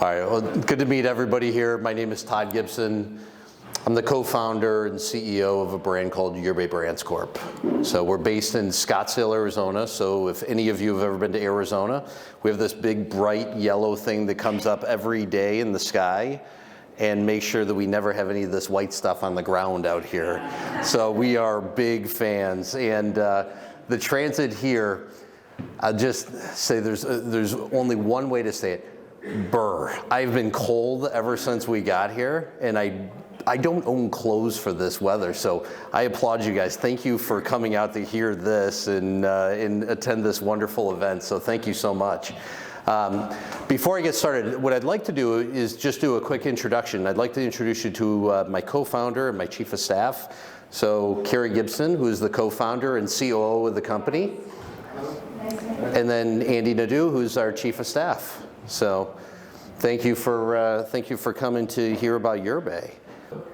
All right, well, good to meet everybody here. My name is Todd Gibson. I'm the co-founder and CEO of a brand called Yerbaé Brands Corp. So we're based in Scottsdale, Arizona. So if any of you have ever been to Arizona, we have this big bright yellow thing that comes up every day in the sky and make sure that we never have any of this white stuff on the ground out here. So we are big fans. And the transit here, I'll just say there's only one way to say it. Brr. I've been cold ever since we got here, and I don't own clothes for this weather, so I applaud you guys. Thank you for coming out to hear this and attend this wonderful event, so thank you so much. Before I get started, what I'd like to do is just do a quick introduction. I'd like to introduce you to my co-founder and my chief of staff. So Todd Gibson, who is the co-founder and COO of the company, and then Andy Nadeau, who's our chief of staff. So thank you for coming to hear about Yerbaé.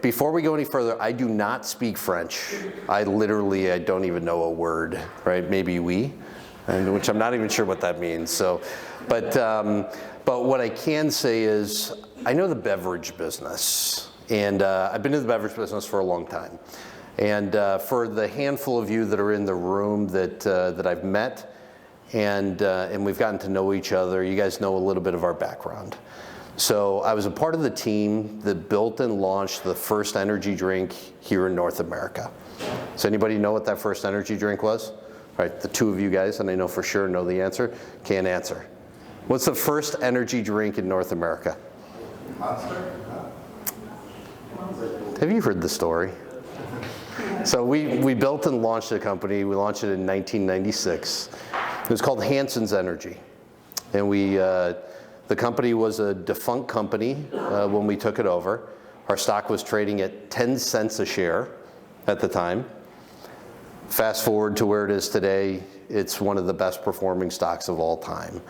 Before we go any further, I do not speak French. I don't even know a word, right? Maybe oui, which I'm not even sure what that means. So, but what I can say is I know the beverage business, and I've been in the beverage business for a long time. And for the handful of you that are in the room that I've met, and we've gotten to know each other, you guys know a little bit of our background. So I was a part of the team that built and launched the first energy drink here in North America. Does anybody know what that first energy drink was? All right, the two of you guys, and I know for sure know the answer, can't answer. What's the first energy drink in North America? Monster? Have you heard the story? So we built and launched a company. We launched it in 1996. It was called Hanson's Energy. And the company was a defunct company when we took it over. Our stock was trading at 10 cents a share at the time. Fast forward to where it is today, it's one of the best performing stocks of all time,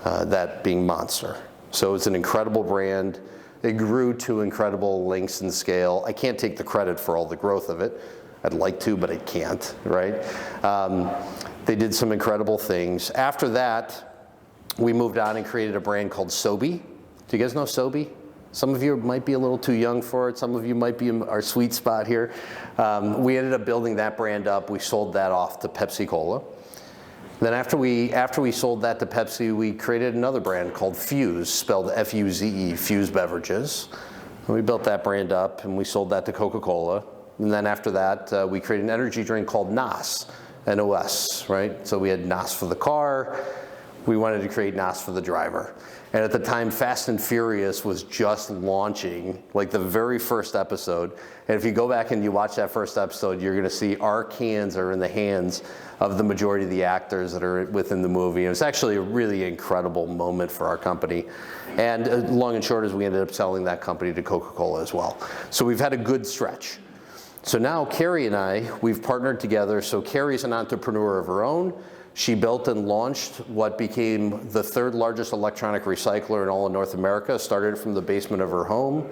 that being Monster. So it's an incredible brand. It grew to incredible lengths and scale. I can't take the credit for all the growth of it. I'd like to, but I can't, right? They did some incredible things. After that, we moved on and created a brand called Sobe. Do you guys know Sobe? Some of you might be a little too young for it. Some of you might be in our sweet spot here. We ended up building that brand up. We sold that off to Pepsi-Cola. Then after we sold that to Pepsi, we created another brand called Fuse, spelled F-U-Z-E, Fuse Beverages. And we built that brand up and we sold that to Coca-Cola. And then after that, we created an energy drink called NOS, N-O-S, right? So we had NOS for the car. We wanted to create NOS for the driver. And at the time, Fast and Furious was just launching, like the very first episode. And if you go back and you watch that first episode, you're gonna see our cans are in the hands of the majority of the actors that are within the movie. And it's actually a really incredible moment for our company. And long and short is we ended up selling that company to Coca-Cola as well. So we've had a good stretch. So now Carrie and I, we've partnered together. So Carrie's an entrepreneur of her own. She built and launched what became the third largest electronic recycler in all of North America, started from the basement of her home,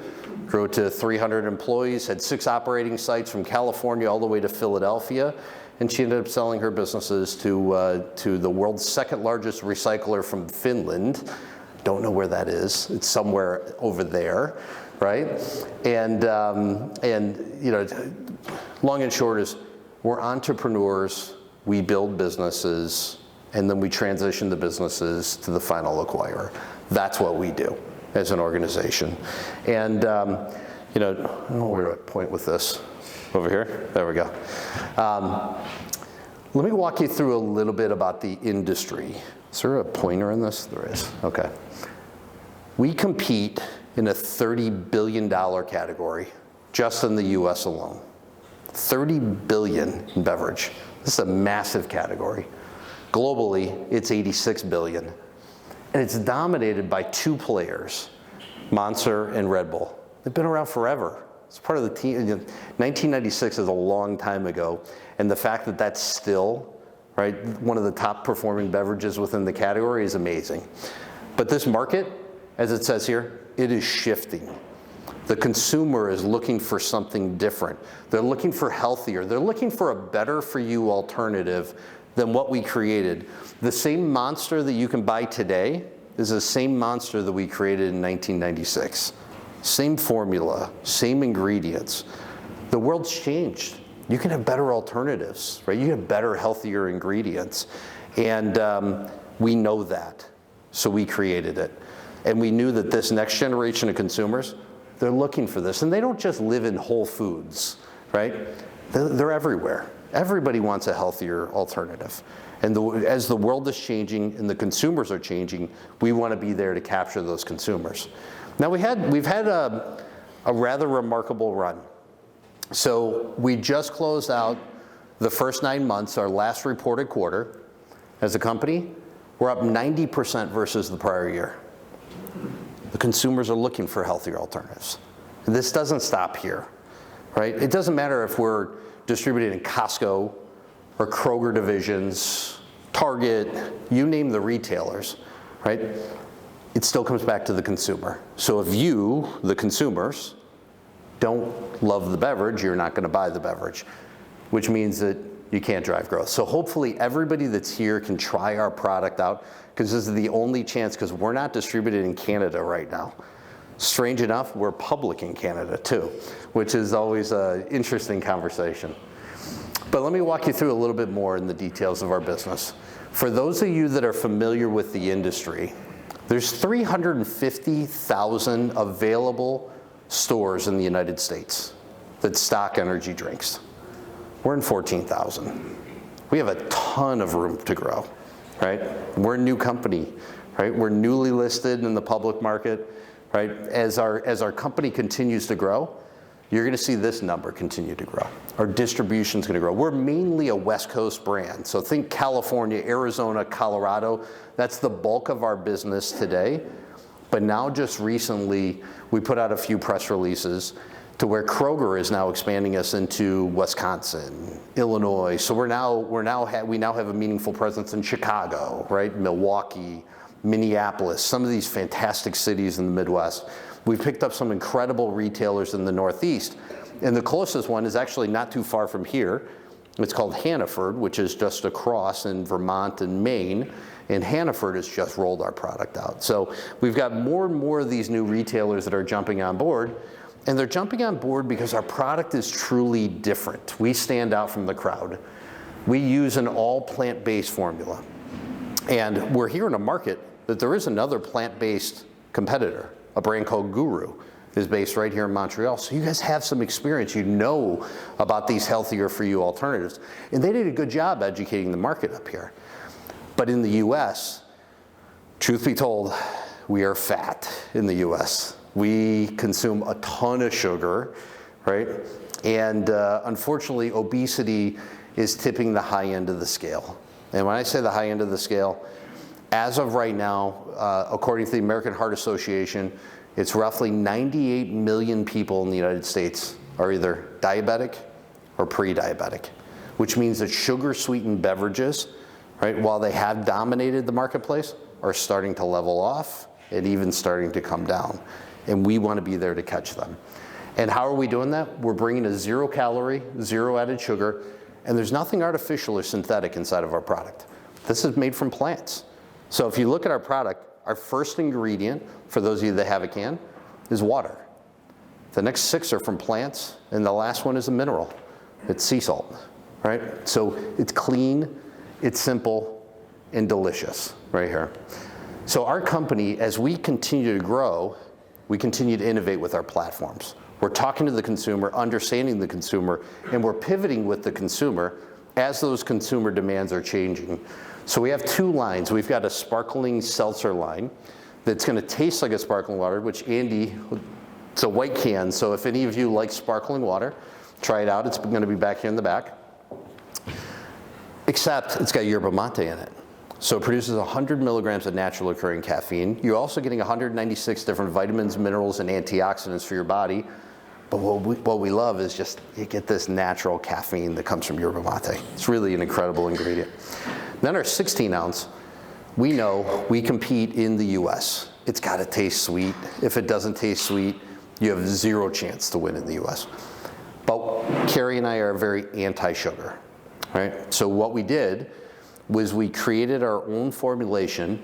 grew to 300 employees, had 6 operating sites from California all the way to Philadelphia, and she ended up selling her businesses to the world's second largest recycler from Finland. Don't know where that is. It's somewhere over there, right? And you know, long and short is we're entrepreneurs. We build businesses, and then we transition the businesses to the final acquirer. That's what we do as an organization. And you know, I don't know where to point with this. Over here? There we go. Let me walk you through a little bit about the industry. Is there a pointer in this? There is. Okay. We compete in a $30 billion category just in the US alone. $30 billion in beverage. This is a massive category. Globally, it's $86 billion. And it's dominated by 2 players, Monster and Red Bull. They've been around forever. It's part of the team. 1996 is a long time ago. And the fact that that's still, right, one of the top performing beverages within the category is amazing. But this market, as it says here, it is shifting. The consumer is looking for something different. They're looking for healthier. They're looking for a better for you alternative than what we created. The same Monster that you can buy today is the same monster that we created in 1996. Same formula, same ingredients. The world's changed. You can have better alternatives, right? You have better, healthier ingredients. And we know that, so we created it. And we knew that this next generation of consumers, they're looking for this. And they don't just live in Whole Foods, right? They're everywhere. Everybody wants a healthier alternative. And as the world is changing and the consumers are changing, we want to be there to capture those consumers. Now we've had a rather remarkable run. So we just closed out the first 9 months, our last reported quarter. As a company, we're up 90% versus the prior year. The consumers are looking for healthier alternatives. And this doesn't stop here, right? It doesn't matter if we're distributed in Costco or Kroger divisions, Target, you name the retailers, right? It still comes back to the consumer. So if you, the consumers, don't love the beverage, you're not going to buy the beverage, which means that you can't drive growth. So hopefully everybody that's here can try our product out, because this is the only chance, because we're not distributed in Canada right now. Strange enough, we're public in Canada too, which is always an interesting conversation. But let me walk you through a little bit more in the details of our business. For those of you that are familiar with the industry, there's 350,000 available stores in the United States that stock energy drinks. We're in 14,000. We have a ton of room to grow, right? We're a new company, right? We're newly listed in the public market, right? As our company continues to grow, you're going to see this number continue to grow. Our distribution's going to grow. We're mainly a West Coast brand, so think California, Arizona, Colorado. That's the bulk of our business today. But now just recently, we put out a few press releases to where Kroger is now expanding us into Wisconsin, Illinois. So we now have a meaningful presence in Chicago, right? Milwaukee, Minneapolis, some of these fantastic cities in the Midwest. We've picked up some incredible retailers in the Northeast. And the closest one is actually not too far from here. It's called Hannaford, which is just across in Vermont and Maine. And Hannaford has just rolled our product out. So we've got more and more of these new retailers that are jumping on board. And they're jumping on board because our product is truly different. We stand out from the crowd. We use an all plant-based formula. And we're here in a market that there is another plant-based competitor, a brand called Guru, is based right here in Montreal. So you guys have some experience. You know about these healthier for you alternatives. And they did a good job educating the market up here. But in the US, truth be told, we are fat in the US. We consume a ton of sugar, right? And unfortunately, obesity is tipping the high end of the scale. And when I say the high end of the scale, as of right now, according to the American Heart Association, it's roughly 98 million people in the United States are either diabetic or pre-diabetic, which means that sugar-sweetened beverages, right, while they have dominated the marketplace, are starting to level off and even starting to come down. And we want to be there to catch them. And how are we doing that? We're bringing a 0 calorie, 0 added sugar, and there's nothing artificial or synthetic inside of our product. This is made from plants. So if you look at our product, our first ingredient, for those of you that have a can, is water. The next 6 are from plants, and the last one is a mineral. It's sea salt, right? So it's clean, it's simple, and delicious right here. So our company, as we continue to grow, we continue to innovate with our platforms. We're talking to the consumer, understanding the consumer, and we're pivoting with the consumer as those consumer demands are changing. So we have 2 lines. We've got a sparkling seltzer line that's going to taste like a sparkling water, which Andy, it's a white can, so if any of you like sparkling water, try it out. It's going to be back here in the back. Except it's got yerba mate in it. So it produces 100 milligrams of natural occurring caffeine. You're also getting 196 different vitamins, minerals, and antioxidants for your body. But what we love is just you get this natural caffeine that comes from yerba mate. It's really an incredible ingredient. Then our 16 ounce, we know we compete in the US. It's got to taste sweet. If it doesn't taste sweet, you have 0 chance to win in the US. But Carrie and I are very anti-sugar, right? So what we did was we created our own formulation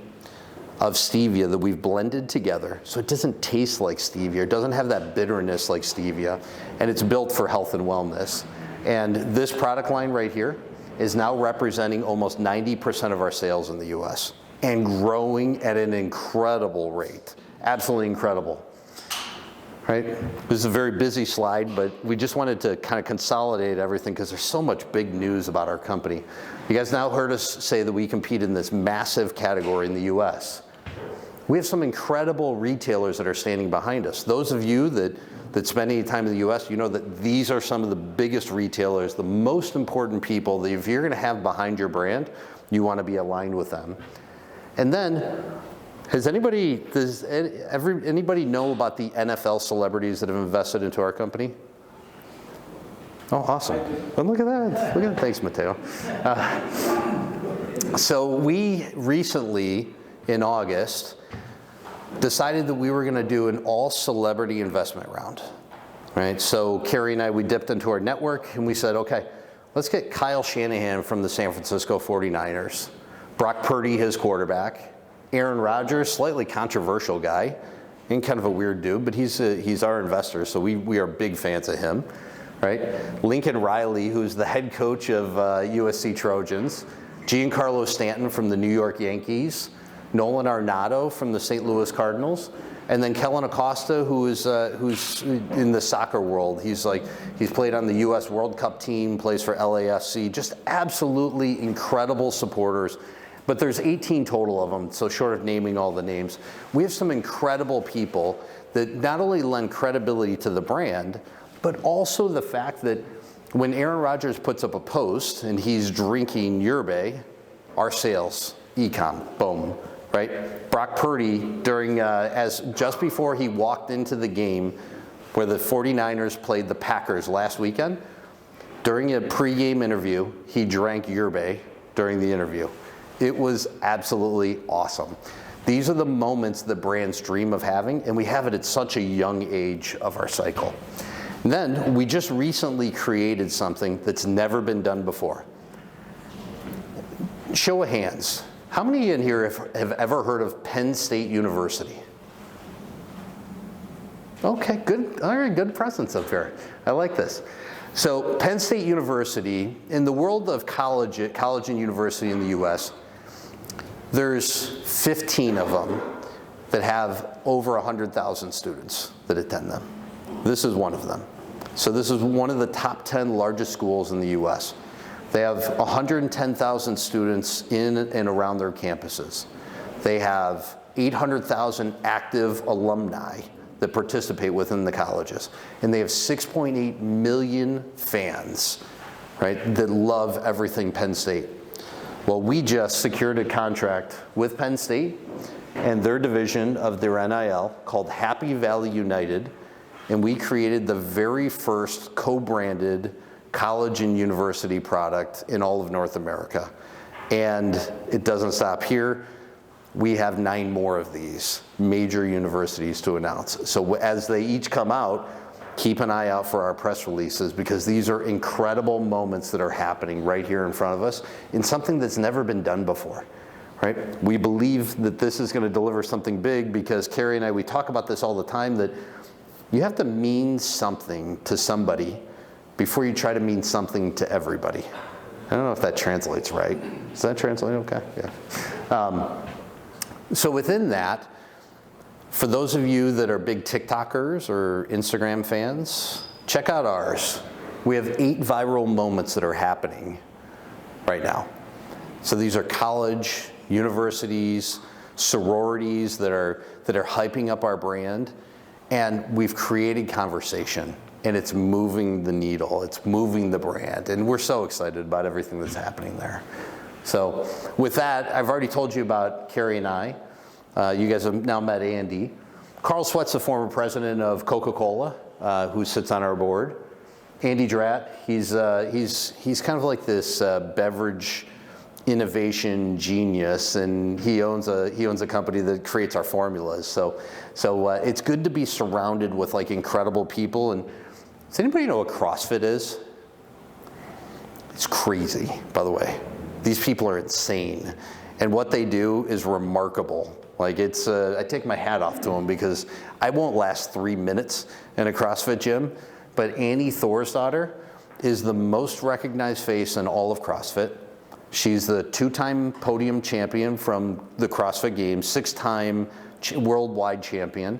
of stevia that we've blended together, so it doesn't taste like stevia, it doesn't have that bitterness like stevia, and it's built for health and wellness. And this product line right here is now representing almost 90% of our sales in the US and growing at an incredible rate, absolutely incredible. Right? This is a very busy slide, but we just wanted to kind of consolidate everything because there's so much big news about our company. You guys now heard us say that we compete in this massive category in the US. We have some incredible retailers that are standing behind us. Those of you that spend any time in the US, you know that these are some of the biggest retailers, the most important people that if you're going to have behind your brand, you want to be aligned with them. And then, does anybody know about the NFL celebrities that have invested into our company? Oh, awesome. Oh, look at that. Look at that. Thanks, Matteo. So we recently, in August, decided that we were going to do an all-celebrity investment round. Right? So Carrie and I, we dipped into our network and we said, okay, let's get Kyle Shanahan from the San Francisco 49ers, Brock Purdy, his quarterback, Aaron Rodgers, slightly controversial guy, and kind of a weird dude, but he's our investor, so we are big fans of him, right? Lincoln Riley, who's the head coach of USC Trojans, Giancarlo Stanton from the New York Yankees, Nolan Arenado from the St. Louis Cardinals, and then Kellen Acosta, who's in the soccer world. He's played on the U.S. World Cup team, plays for LAFC, just absolutely incredible supporters. But there's 18 total of them, so short of naming all the names. We have some incredible people that not only lend credibility to the brand, but also the fact that when Aaron Rodgers puts up a post and he's drinking Yerbaé, our sales, e-com, boom, right? Brock Purdy, just before he walked into the game where the 49ers played the Packers last weekend, during a pregame interview, he drank Yerbaé during the interview. It was absolutely awesome. These are the moments that brands dream of having, and we have it at such a young age of our cycle. And then we just recently created something that's never been done before. Show of hands. How many in here have ever heard of Penn State University? Okay, good. All right, good presence up here. I like this. So Penn State University, in the world of college and university in the US, there's 15 of them that have over 100,000 students that attend them. This is one of them. So this is one of the top 10 largest schools in the US. They have 110,000 students in and around their campuses. They have 800,000 active alumni that participate within the colleges. And they have 6.8 million fans, right, that love everything Penn State. Well, we just secured a contract with Penn State and their division of their NIL called Happy Valley United, and we created the very first co-branded college and university product in all of North America. And it doesn't stop here. We have 9 more of these major universities to announce. So as they each come out, keep an eye out for our press releases because these are incredible moments that are happening right here in front of us in something that's never been done before, right? We believe that this is going to deliver something big because Carrie and I, we talk about this all the time, that you have to mean something to somebody before you try to mean something to everybody. I don't know if that translates right. Does that translate okay? Yeah. So within that, for those of you that are big TikTokers or Instagram fans, check out ours. We have 8 viral moments that are happening right now. So these are college, universities, sororities that are hyping up our brand, and we've created conversation, and it's moving the needle, it's moving the brand, and we're so excited about everything that's happening there. So with that, I've already told you about Carrie and I. You guys have now met Andy. Carl Sweat's the former president of Coca-Cola, who sits on our board. Andy Dratt, he's kind of like this beverage innovation genius, and he owns a company that creates our formulas. So it's good to be surrounded with like incredible people. And does anybody know what CrossFit is? It's crazy, by the way. These people are insane, and what they do is remarkable. Like it's, I take my hat off to them because I won't last 3 minutes in a CrossFit gym, but Annie Thorsdottir is the most recognized face in all of CrossFit. She's the 2-time podium champion from the CrossFit Games, 6-time worldwide champion,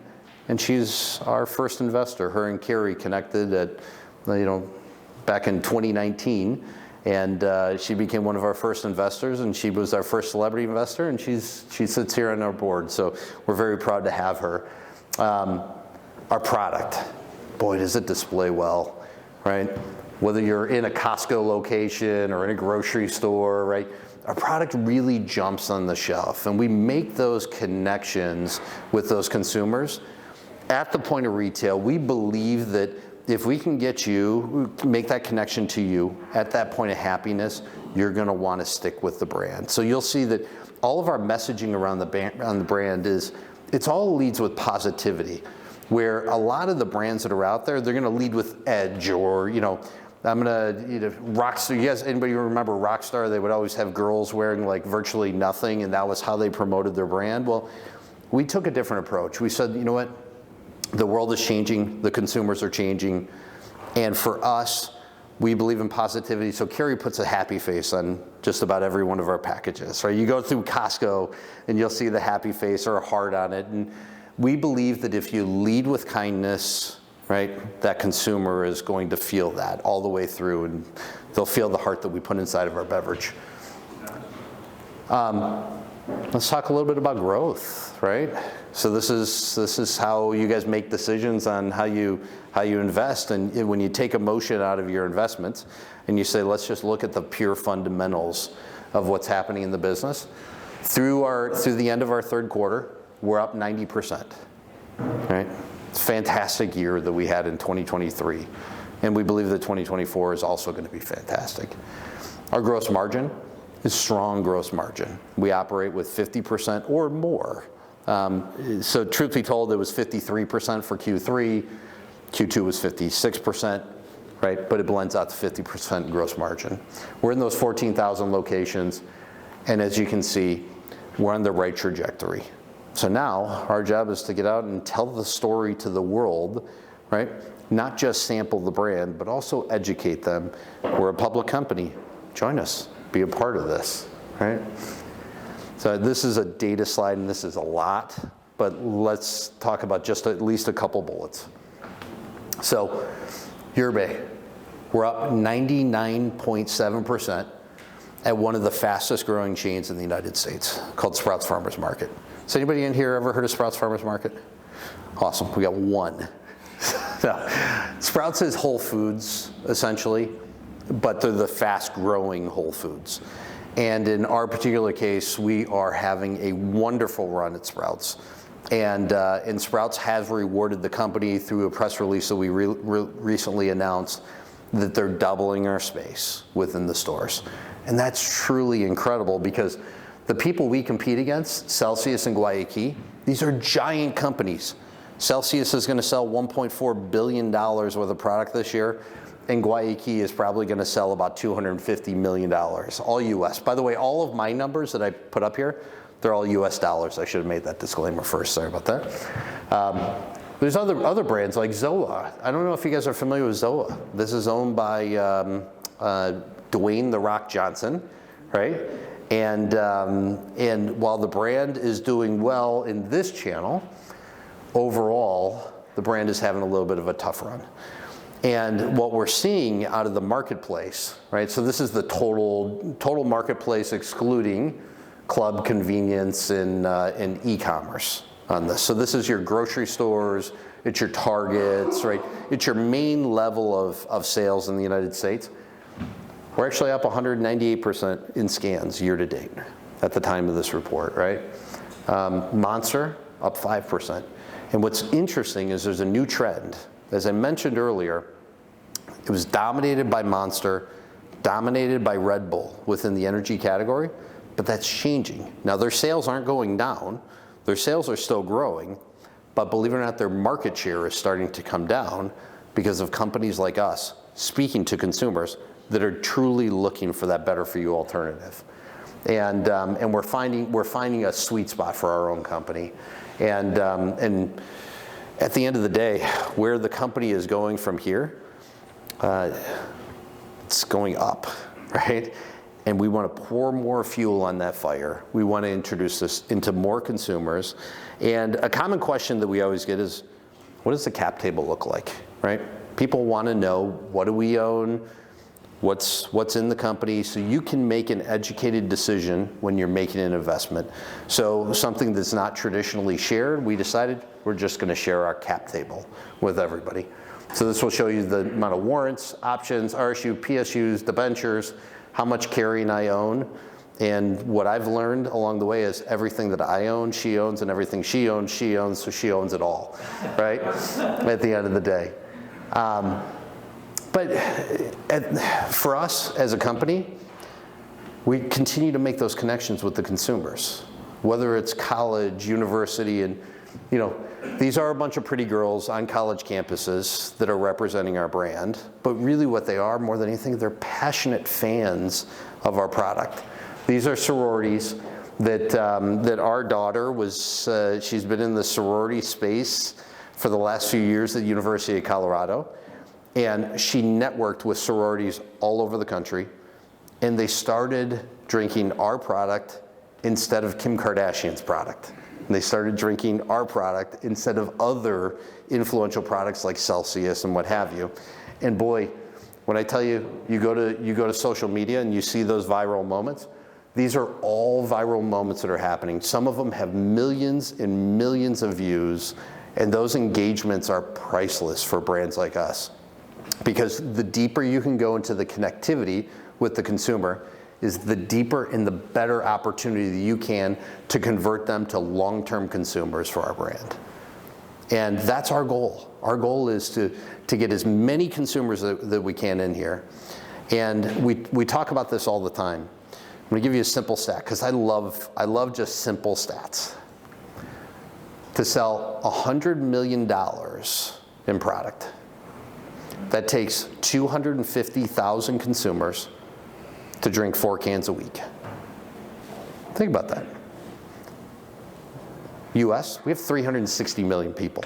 and she's our first investor. Her and Carrie connected at, back in 2019, and she became one of our first investors, and she was our first celebrity investor, and she sits here on our board, so we're very proud to have her. Our product, boy, does it display well, right? Whether you're in a Costco location or in a grocery store, right? Our product really jumps on the shelf, and we make those connections with those consumers at the point of retail. We believe that if we can get you, make that connection to you at that point of happiness, you're gonna wanna stick with the brand. So you'll see that all of our messaging around the brand is, it's all leads with positivity, where a lot of the brands that are out there, they're gonna lead with edge, or, I'm gonna, Rockstar. You guys, anybody remember Rockstar? They would always have girls wearing like virtually nothing, and that was how they promoted their brand. Well, we took a different approach. We said, you know what? The world is changing, the consumers are changing, and for us, we believe in positivity. So Carrie puts a happy face on just about every one of our packages, right? You go through Costco and you'll see the happy face or a heart on it, and we believe that if you lead with kindness, right, that consumer is going to feel that all the way through, and they'll feel the heart that we put inside of our beverage. Let's talk a little bit about growth, right? So this is how you guys make decisions on how you invest, and when you take emotion out of your investments and you say, let's just look at the pure fundamentals of what's happening in the business. Through the end of our third quarter, we're up 90%, right? Fantastic year that we had in 2023, and we believe that 2024 is also going to be fantastic. Our gross margin is strong gross margin. We operate with 50% or more. So truth be told, it was 53% for Q3, Q2 was 56%, right? But it blends out to 50% gross margin. We're in those 14,000 locations, and as you can see, we're on the right trajectory. So now our job is to get out and tell the story to the world, right? Not just sample the brand, but also educate them. We're a public company. Join us. Be a part of this, right? So this is a data slide, and this is a lot, but let's talk about just at least a couple bullets. So Yerbaé, we're up 99.7% at one of the fastest growing chains in the United States called Sprouts Farmers Market. Has anybody in here ever heard of Sprouts Farmers Market? Awesome, we got one. Sprouts is Whole Foods, essentially, but they're the fast growing Whole Foods. And in our particular case, we are having a wonderful run at Sprouts. And Sprouts has rewarded the company through a press release that we recently announced that they're doubling our space within the stores. And that's truly incredible, because the people we compete against, Celsius and Guayaquil, these are giant companies. Celsius is going to sell $1.4 billion worth of product this year, and Guayaquil is probably going to sell about $250 million, all US. By the way, all of my numbers that I put up here, they're all US dollars. I should have made that disclaimer first, sorry about that. There's other brands like Zoa. I don't know if you guys are familiar with Zoa. This is owned by Dwayne "The Rock" Johnson, right? And while the brand is doing well in this channel, overall, the brand is having a little bit of a tough run. And what we're seeing out of the marketplace, right? So this is the total marketplace excluding club, convenience, and e-commerce on this. So this is your grocery stores, it's your Targets, right? It's your main level of sales in the United States. We're actually up 198% in scans year to date at the time of this report, right? Monster, up 5%. And what's interesting is there's a new trend. As I mentioned earlier, it was dominated by Monster, dominated by Red Bull within the energy category, but that's changing. Now their sales aren't going down, their sales are still growing, but believe it or not, their market share is starting to come down because of companies like us speaking to consumers that are truly looking for that better for you alternative. And we're finding a sweet spot for our own company. And at the end of the day, where the company is going from here, it's going up, right? And we want to pour more fuel on that fire. We want to introduce this into more consumers. And a common question that we always get is, what does the cap table look like, right? People want to know, what do we own? What's in the company, so you can make an educated decision when you're making an investment. So something that's not traditionally shared, we decided we're just going to share our cap table with everybody. So this will show you the amount of warrants, options, RSU, PSUs, debentures, how much carrying I own. And what I've learned along the way is everything that I own, she owns, and everything she owns, so she owns it all, right? At the end of the day. But for us as a company, we continue to make those connections with the consumers, whether it's college, university, and these are a bunch of pretty girls on college campuses that are representing our brand, but really what they are more than anything, they're passionate fans of our product. These are sororities that our daughter she's been in the sorority space for the last few years at the University of Colorado. And she networked with sororities all over the country, and they started drinking our product instead of Kim Kardashian's product. And they started drinking our product instead of other influential products like Celsius and what have you. And boy, when I tell you, you go to social media and you see those viral moments, these are all viral moments that are happening. Some of them have millions and millions of views, and those engagements are priceless for brands like us. Because the deeper you can go into the connectivity with the consumer is the deeper and the better opportunity that you can to convert them to long-term consumers for our brand. And that's our goal. Our goal is to get as many consumers that we can in here. And we talk about this all the time. I'm going to give you a simple stat because I love just simple stats. To sell $100 million in product, that takes 250,000 consumers to drink 4 cans a week. Think about that. US, we have 360 million people.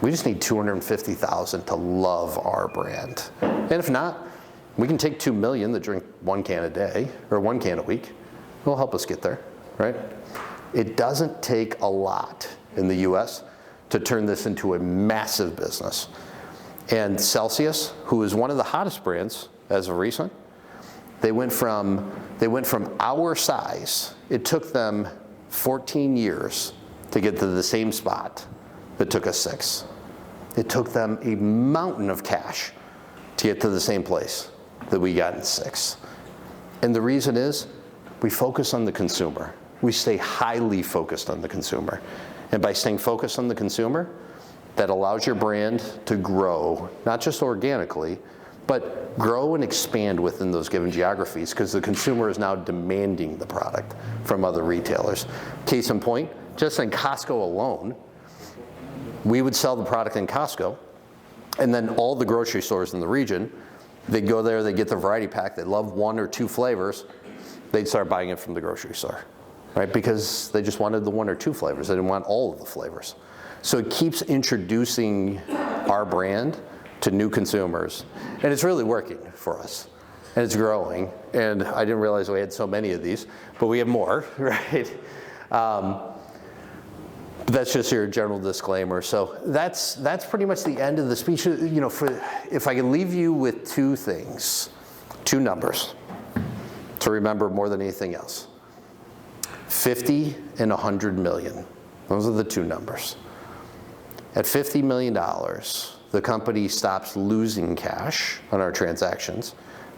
We just need 250,000 to love our brand. And if not, we can take 2 million that drink 1 can a day or 1 can a week. It'll help us get there, right? It doesn't take a lot in the US to turn this into a massive business. And Celsius, who is one of the hottest brands as of recent, they went from our size. It took them 14 years to get to the same spot that took us 6. It took them a mountain of cash to get to the same place that we got in 6. And the reason is we focus on the consumer. We stay highly focused on the consumer. And by staying focused on the consumer, that allows your brand to grow, not just organically, but grow and expand within those given geographies because the consumer is now demanding the product from other retailers. Case in point, just in Costco alone, we would sell the product in Costco, and then all the grocery stores in the region, they'd go there, they'd get the variety pack, they love 1 or 2 flavors, they'd start buying it from the grocery store, right? Because they just wanted the 1 or 2 flavors, they didn't want all of the flavors. So it keeps introducing our brand to new consumers. And it's really working for us. And it's growing. And I didn't realize we had so many of these, but we have more, right? That's just your general disclaimer. So that's pretty much the end of the speech. If I can leave you with 2 things, 2 numbers to remember more than anything else. 50 and 100 million. Those are the 2 numbers. At $50 million, the company stops losing cash on our transactions,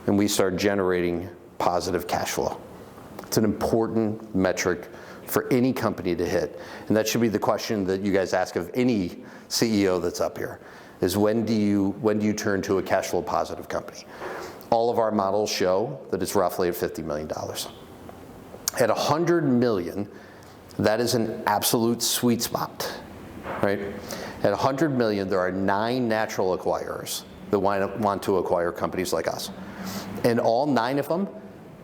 and we start generating positive cash flow. It's an important metric for any company to hit, and that should be the question that you guys ask of any CEO that's up here, is when do you turn to a cash flow positive company? All of our models show that it's roughly at $50 million. At 100 million, that is an absolute sweet spot, right? At 100 million, there are 9 natural acquirers that want to acquire companies like us. And all 9 of them,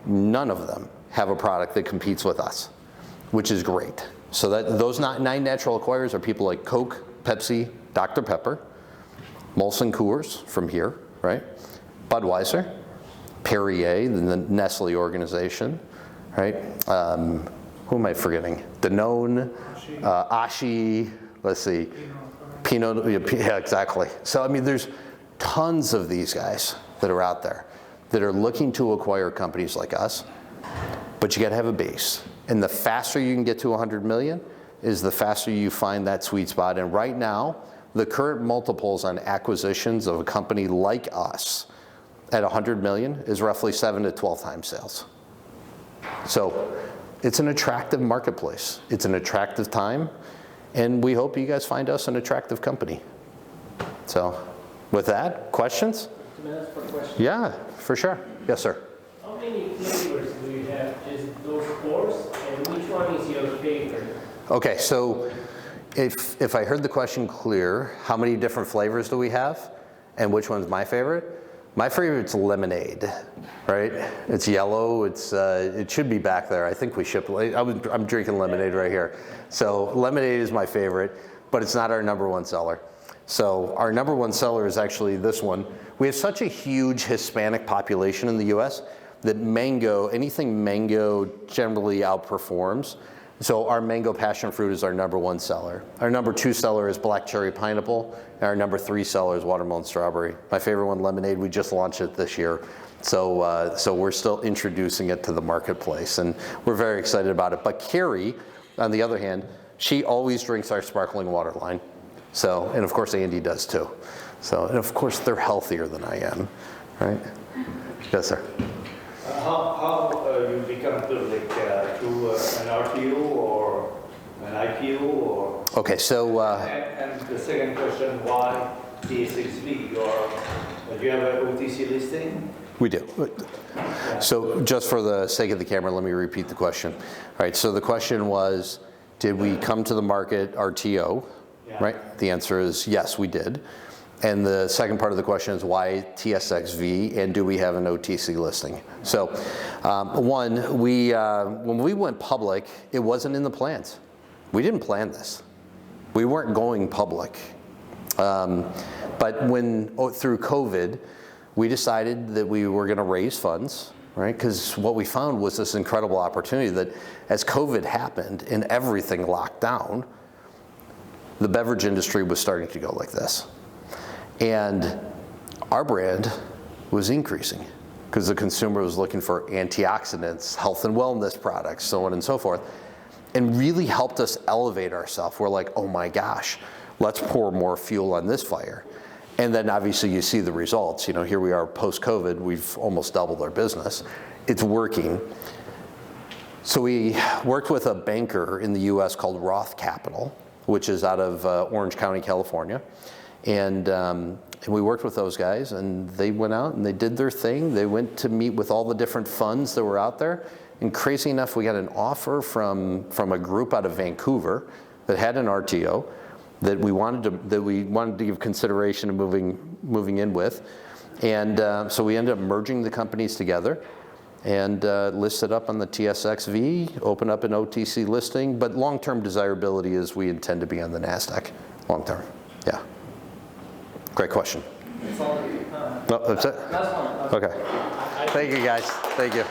none of them have a product that competes with us, which is great. So those 9 natural acquirers are people like Coke, Pepsi, Dr. Pepper, Molson Coors from here, right? Budweiser, Perrier, the Nestle organization, right? Who am I forgetting? Danone, Ashi, let's see, Pinot, yeah, exactly. So I mean, there's tons of these guys that are out there that are looking to acquire companies like us, but you gotta have a base. And the faster you can get to 100 million is the faster you find that sweet spot. And right now, the current multiples on acquisitions of a company like us at 100 million is roughly 7 to 12 times sales. So it's an attractive marketplace. It's an attractive time. And we hope you guys find us an attractive company. So with that, questions? Can I ask for a question? Yeah, for sure. Yes, sir. How many flavors do you have? Just those 4, and which one is your favorite? Okay, so if I heard the question clear, how many different flavors do we have? And which one's my favorite? My favorite's lemonade, right? It's yellow, it should be back there. I think we ship, I'm drinking lemonade right here. So lemonade is my favorite, but it's not our #1 seller. So our #1 seller is actually this one. We have such a huge Hispanic population in the US that mango, anything mango generally outperforms. So our mango passion fruit is our #1 seller. Our #2 seller is black cherry pineapple. And our #3 seller is watermelon strawberry. My favorite one, lemonade, we just launched it this year. So, so we're still introducing it to the marketplace, and we're very excited about it. But Carrie, on the other hand, she always drinks our sparkling water line. So, and of course Andy does too. So, and of course they're healthier than I am, right? Yes, sir. How you become public, through an RTO or an IPO or? Okay, so. And the second question, why TSX-V? Do you have an OTC listing? We do. So just for the sake of the camera, let me repeat the question. All right, so the question was, did we come to the market RTO, right? The answer is yes, we did. And the second part of the question is why TSX-V, and do we have an OTC listing? So one, when we went public, it wasn't in the plans. We didn't plan this. We weren't going public. But through COVID, we decided that we were gonna raise funds, right? Because what we found was this incredible opportunity that as COVID happened and everything locked down, the beverage industry was starting to go like this. And our brand was increasing because the consumer was looking for antioxidants, health and wellness products, so on and so forth, and really helped us elevate ourselves. We're like, oh my gosh, let's pour more fuel on this fire. And then obviously you see the results. You know, here we are post-COVID, we've almost doubled our business. It's working. So we worked with a banker in the US called Roth Capital, which is out of Orange County, California. And we worked with those guys, and they went out and they did their thing. They went to meet with all the different funds that were out there. And crazy enough, we got an offer from a group out of Vancouver that had an RTO that we wanted to give consideration of moving in with. And so we ended up merging the companies together and listed up on the TSX-V, opened up an OTC listing. But long-term desirability is we intend to be on the NASDAQ long-term. Yeah. Great question. That's all. No, that's it? Last one. Okay. Thank you, guys. Thank you.